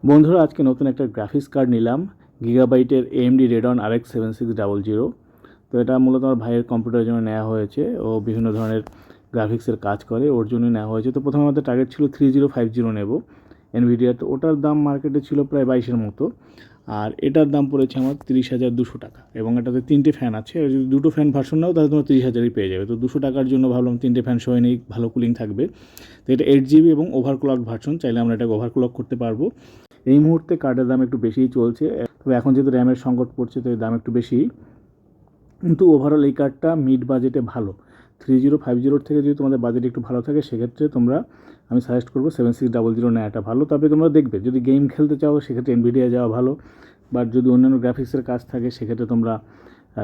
বন্ধুরা আজকে নতুন একটা গ্রাফিক্স কার্ড নিলাম গিগাবাইটের AMD Radeon RX 7600। তো এটা মূলত আমার ভাইয়ের কম্পিউটারের জন্য নেওয়া হয়েছে। ও বিভিন্ন ধরনের গ্রাফিক্সের কাজ করে, ওর জন্য নেওয়া হয়েছে। তো প্রথমে আমাদের টার্গেট ছিল 3050 নেব এনভিডিয়া। তো ওটার দাম মার্কেটে ছিল প্রায় 22-এর মতো, আর এটার দাম পড়েছে আমার 30,200 টাকা। এবং এটাতে 3টে ফ্যান আছে, আর যদি 2টো ফ্যান ভার্সন নাও তাহলে তোমার 30,000ই পেয়ে যাবে। তো 200 টাকার জন্য ভাবলাম 3টে ফ্যান সহ নেই, ভালো কুলিং থাকবে। তো এটা 8GB এবং ওভারক্লক ভার্সন, চাইলে আমরা এটাকে ওভারক্লক করতে পারবো। এই মুহূর্তে কার্ডের দাম একটু বেশিই চলছে, তবে এখন যেহেতু র্যামের সংকট পড়ছে তো এর দাম একটু বেশি। কিন্তু ওভারঅল এই কার্ডটা মিড বাজেটে ভালো। 3050 থেকে যদি তোমাদের বাজেট একটু ভালো থাকে সেক্ষেত্রে আমি সাজেস্ট করবো 7600 নেওয়াটা ভালো। তবে তোমরা দেখবে যদি গেম খেলতে চাও সেক্ষেত্রে এনভিডিয়া যাওয়া ভালো, বাট যদি অন্যান্য গ্রাফিক্সের কাজ থাকে সেক্ষেত্রে তোমরা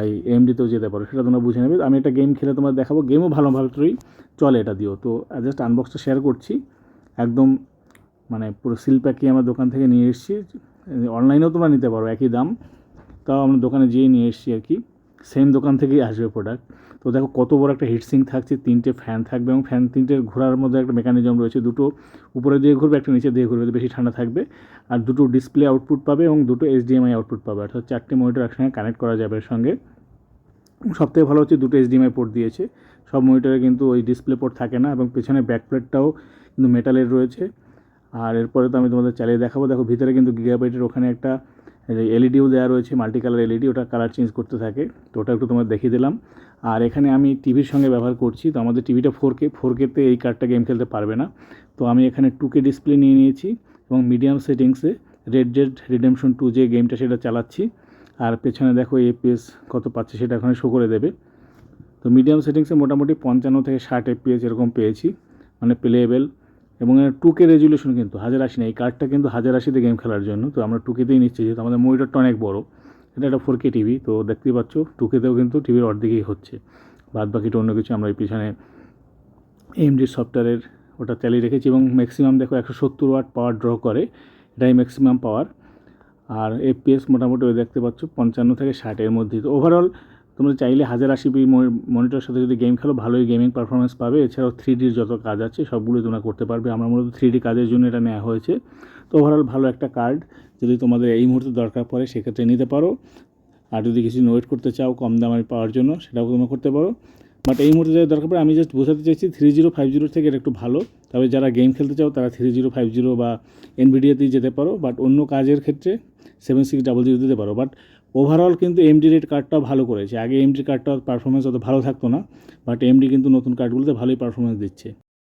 এই AMDতেও যেতে পারো, সেটা তোমরা বুঝে নেবে। আমি একটা গেম খেলে তোমাদের দেখাবো, গেমও ভালোই চলে এটা দিও। তো জাস্ট আনবক্সটা শেয়ার করছি, একদম পুরো সিল প্যাকই আমার দোকান থেকে নিয়ে এসেছি। অনলাইনেও তোমরা নিতে পারো একই দাম, তাও আমরা দোকানে যেয়ে নিয়ে এসেছি আর কি, সেম দোকান থেকেই আসবে প্রোডাক্ট। তো দেখো কত বড় একটা হিটসিঙ্ক থাকছে, 3টে ফ্যান থাকবে এবং ফ্যান 3টের ঘোরার মধ্যে একটা মেকানিজম রয়েছে, দুটো উপরে দিয়ে ঘুরবে একটা নিচে দিয়ে ঘুরবে, বেশি ঠান্ডা থাকবে। আর দুটো ডিসপ্লে আউটপুট পাবে এবং দুটো HDMI আউটপুট পাবে, অর্থাৎ 4টে মনিটর একসঙ্গে কানেক্ট করা যাবে এর সঙ্গে। সবথেকে ভালো হচ্ছে দুটো HDMI পোর্ট দিয়েছে। সব মনিটরে কিন্তু ওই ডিসপ্লে পোর্ট থাকে না, এবং পেছনে ব্যাকপ্লেটটাও কিন্তু মেটালের রয়েছে। আর এরপরে তো আমি তোমাদের চালিয়ে দেখাবো। দেখো ভিতরে কিন্তু গিগাবাইটের ওখানে একটা এলইডিও দেওয়া রয়েছে, মাল্টি কালার এলইডি, ওটা কালার চেঞ্জ করতে থাকে। তো ওটা একটু তোমাদের দেখিয়ে দিলাম। আর এখানে আমি টিভির সঙ্গে ব্যবহার করছি, তো আমাদের টিভিটা 4K এই কার্ডটা গেম খেলতে পারবে না। তো আমি এখানে 2K ডিসপ্লে নিয়ে নিয়েছি এবং মিডিয়াম সেটিংসে রেড ডেড রিডেমশন 2 যে গেমটা সেটা চালাচ্ছি। আর পেছনে দেখো FPS কত পাচ্ছে সেটা এখানে শো করে দেবে। তো মিডিয়াম সেটিংসে মোটামুটি 55 থেকে 60 FPS এরকম পেয়েছি, প্লেয়েবেল। এবং 2K রেজুলেশন, কিন্তু 1080 না, এই কার্ডটা কিন্তু 1080তে গেম খেলার জন্য। তো আমরা 2Kতেই নিচ্ছি, যেহেতু আমাদের মনিটরটা অনেক বড়। এটা একটা 4K টিভি, তো দেখতেই পাচ্ছ 2Kতেও কিন্তু টিভির অর্ধেকই হচ্ছে, বাদ বাকিটা অন্য কিছু আমরা এই পিছনে AMD সফটওয়্যারের ওটা চালিয়ে রেখেছি। এবং ম্যাক্সিমাম দেখো 170 ওয়াট পাওয়ার ড্র করে, এটাই ম্যাক্সিমাম পাওয়ার। আর FPS মোটামুটি ওই দেখতে পাচ্ছ 55 থেকে 60 এর মধ্যেই। তো ওভারঅল তোমরা চাইলে 1080p মনিটরের সাথে যদি গেম খেলো ভালোই গেমিং পারফরমেন্স পাবে। এছাড়াও 3Dর যত কাজ আছে সবগুলোই তোমরা করতে পারবে। আমরা মূলত 3D কাজের জন্য এটা নেওয়া হয়েছে। তো ওভারঅল ভালো একটা কার্ড, যদি তোমাদের এই মুহূর্তে দরকার পড়ে সেক্ষেত্রে নিতে পারো। আর যদি কিছু ওয়েট করতে চাও কম দামে পাওয়ার জন্য সেটাও তোমরা করতে পারো। বাট এই মুহূর্তে যাদের দরকার পড়ে আমি জাস্ট বোঝাতে চাইছি 3050 থেকে এটা একটু ভালো। তবে যারা গেম খেলতে চাও তারা 3050 বা এনভিডিয়াতেই যেতে পারো। বাট অন্য কাজের ক্ষেত্রে 7600 দিতে পারো। বাট ওভারঅল কিন্তু AMD রেড কার্ডটাও ভালো করেছে। আগে AMD কার্ডটার পারফরমেন্স অত ভালো থাকতো না, বাট AMD কিন্তু নতুন কার্ডগুলোতে ভালোই পারফরমেন্স দিচ্ছে।